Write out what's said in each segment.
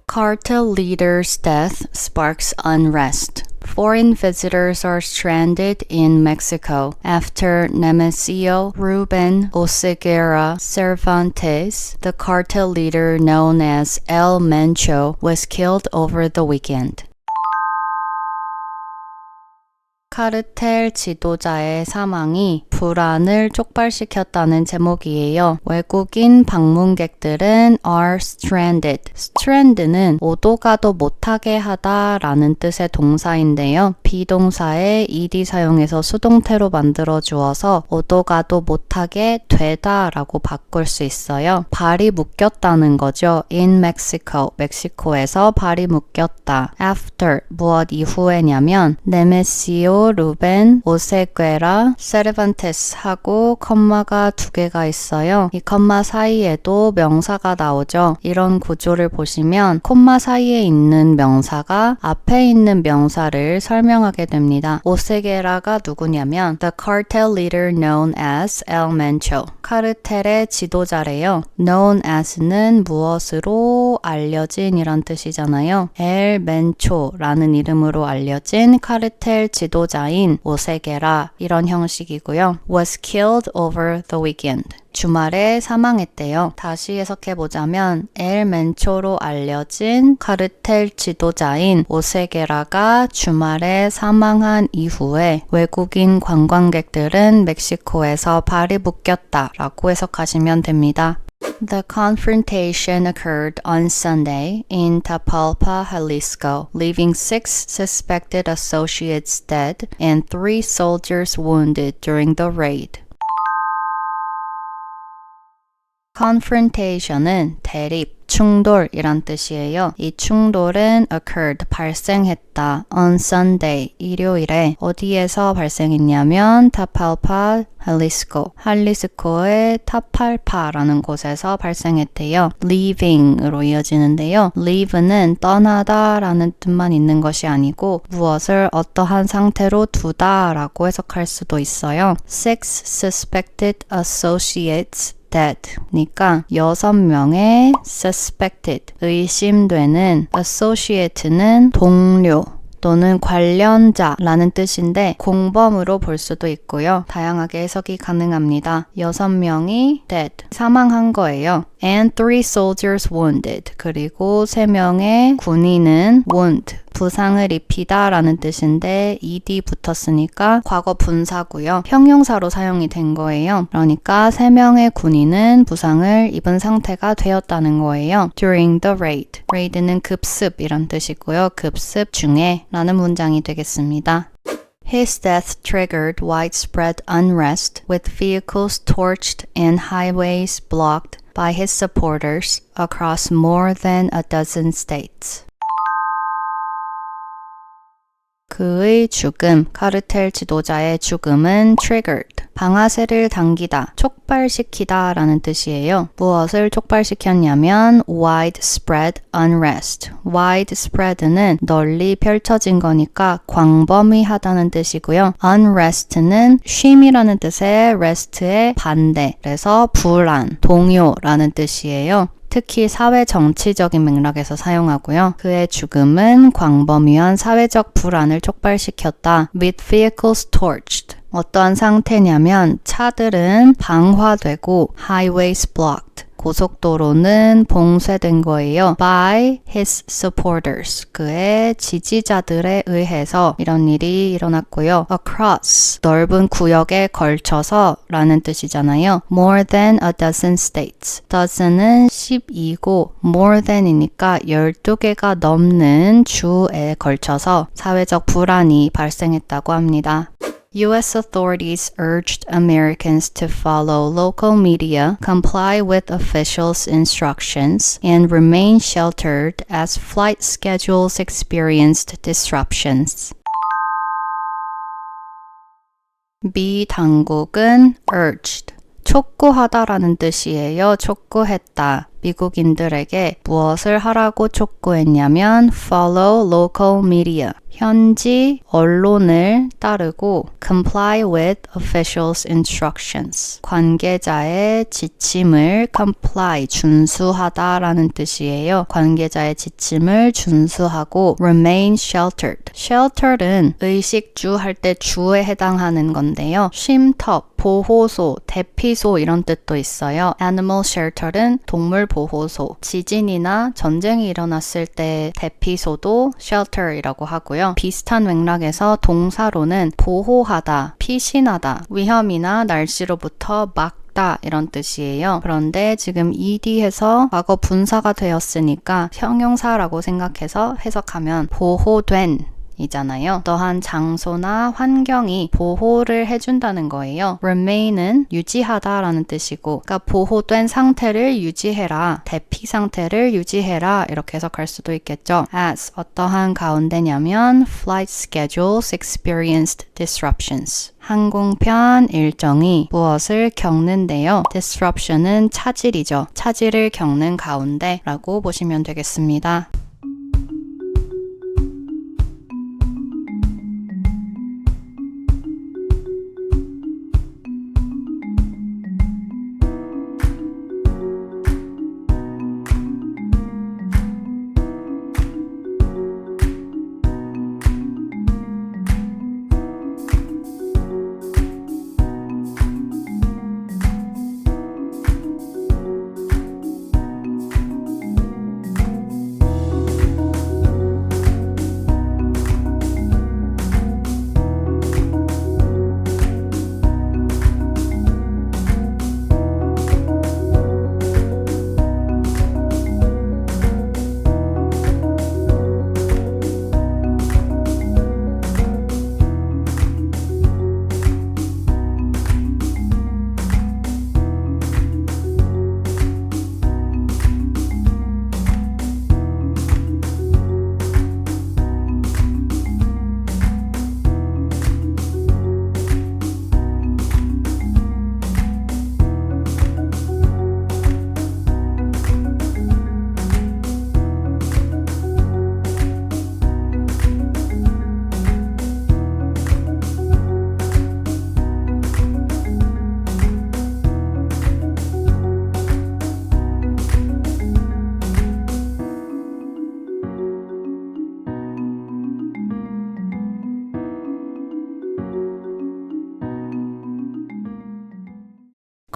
Cartel leader's death sparks unrest. Foreign visitors are stranded in Mexico after Nemesio Ruben Oseguera Cervantes, the cartel leader known as El Mencho, was killed over the weekend. 카르텔 지도자의 사망이 불안을 촉발시켰다는 제목이에요. 외국인 방문객들은 are stranded. strand는 오도 가도 못하게 하다 라는 뜻의 동사인데요. 비동사에 ed 사용해서 수동태로 만들어 주어서 오도 가도 못하게 되다 라고 바꿀 수 있어요. 발이 묶였다는 거죠. in Mexico, 멕시코에서 발이 묶였다. after, 무엇 이후에냐면 네메시오 루벤 오세괴라 세르반테스하고 컴마가 두 개가 있어요. 이 컴마 사이에도 명사가 나오죠. 이런 구조를 보시면 콤마 사이에 있는 명사가 앞에 있는 명사를 설명하게 됩니다. 오세게라가 누구냐면 the cartel leader known as El Mencho. 카르텔의 지도자래요. known as는 무엇으로 알려진 이란 뜻이잖아요. El Mencho라는 이름으로 알려진 카르텔 지도자인 오세게라 이런 형식이고요. was killed over the weekend. 주말에 사망했대요. 다시 해석해보자면 엘 멘초로 알려진 카르텔 지도자인 오세게라가 주말에 사망한 이후에 외국인 관광객들은 멕시코에서 발이 묶였다 라고 해석하시면 됩니다. The confrontation occurred on Sunday in Tapalpa, Jalisco, leaving 6 suspected associates dead and 3 soldiers wounded during the raid. confrontation은 대립, 충돌이란 뜻이에요. 이 충돌은 occurred, 발생했다. on Sunday, 일요일에 어디에서 발생했냐면 타팔파, 할리스코의 타팔파라는 곳에서 발생했대요. leaving으로 이어지는데요. leave는 떠나다 라는 뜻만 있는 것이 아니고 무엇을 어떠한 상태로 두다 라고 해석할 수도 있어요. 6 suspected associates dead. 니까 6명의 suspected, 의심되는 associate는 동료 또는 관련자라는 뜻인데 공범으로 볼 수도 있고요. 다양하게 해석이 가능합니다. 6명이 dead, 사망한 거예요. and 3 soldiers wounded. 그리고 3명의 군인은 wound, 부상을 입히다 라는 뜻인데 ed 붙었으니까 과거 분사고요. 형용사로 사용이 된 거예요. 그러니까 3명의 군인은 부상을 입은 상태가 되었다는 거예요. during the raid. raid는 급습이란 뜻이고요. 급습 중에 라는 문장이 되겠습니다. His death triggered widespread unrest with vehicles torched and highways blocked by his supporters across more than a dozen states. 그의 죽음, 카르텔 지도자의 죽음은 triggered, 방아쇠를 당기다, 촉발시키다 라는 뜻이에요. 무엇을 촉발시켰냐면 widespread unrest. widespread는 널리 펼쳐진 거니까 광범위하다는 뜻이고요. unrest는 쉼이라는 뜻의 rest의 반대, 그래서 불안, 동요라는 뜻이에요. 특히 사회 정치적인 맥락에서 사용하고요. 그의 죽음은 광범위한 사회적 불안을 촉발시켰다. with vehicles torched. 어떠한 상태냐면 차들은 방화되고 highways blocked. 고속도로는 봉쇄된 거예요. by his supporters. 그의 지지자들에 의해서 이런 일이 일어났고요. across. 넓은 구역에 걸쳐서 라는 뜻이잖아요. more than a dozen states. dozen은 12고 more than이니까 12개가 넘는 주에 걸쳐서 사회적 불안이 발생했다고 합니다. U.S. authorities urged Americans to follow local media, comply with officials' instructions, and remain sheltered as flight schedules experienced disruptions. 미 당국은 urged, 촉구하다라는 뜻이에요. 촉구했다. 미국인들에게 무엇을 하라고 촉구했냐면 follow local media, 현지 언론을 따르고 comply with officials' instructions. 관계자의 지침을 comply, 준수하다라는 뜻이에요. 관계자의 지침을 준수하고 remain sheltered. sheltered은 의식주 할 때 주에 해당하는 건데요. 쉼터, 보호소, 대피소 이런 뜻도 있어요. Animal shelter는 동물 보호소, 지진이나 전쟁이 일어났을 때 대피소도 shelter이라고 하고요. 비슷한 맥락에서 동사로는 보호하다, 피신하다, 위험이나 날씨로부터 막다 이런 뜻이에요. 그런데 지금 ed해서 과거 분사가 되었으니까 형용사라고 생각해서 해석하면 보호된 이잖아요. 어떠한 장소나 환경이 보호를 해준다는 거예요. remain은 유지하다라는 뜻이고, 그러니까 보호된 상태를 유지해라, 대피 상태를 유지해라 이렇게 해석할 수도 있겠죠. as 어떠한 가운데냐면 flight schedules experienced disruptions. 항공편 일정이 무엇을 겪는데요. disruption은 차질이죠. 차질을 겪는 가운데라고 보시면 되겠습니다.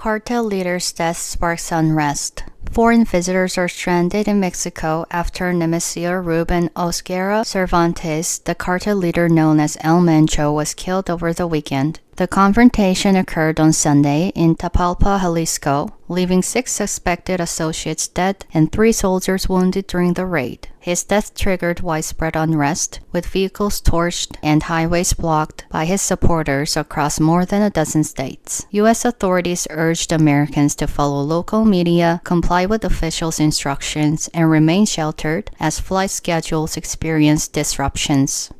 Cartel leader's death sparks unrest. Foreign visitors are stranded in Mexico after Nemesio Ruben Osguera Cervantes, the cartel leader known as El Mencho, was killed over the weekend. The confrontation occurred on Sunday in Tapalpa, Jalisco, leaving 6 suspected associates dead and 3 soldiers wounded during the raid. His death triggered widespread unrest, with vehicles torched and highways blocked by his supporters across more than a dozen states. U.S. authorities urged Americans to follow local media, comply with officials' instructions, and remain sheltered as flight schedules experienced disruptions.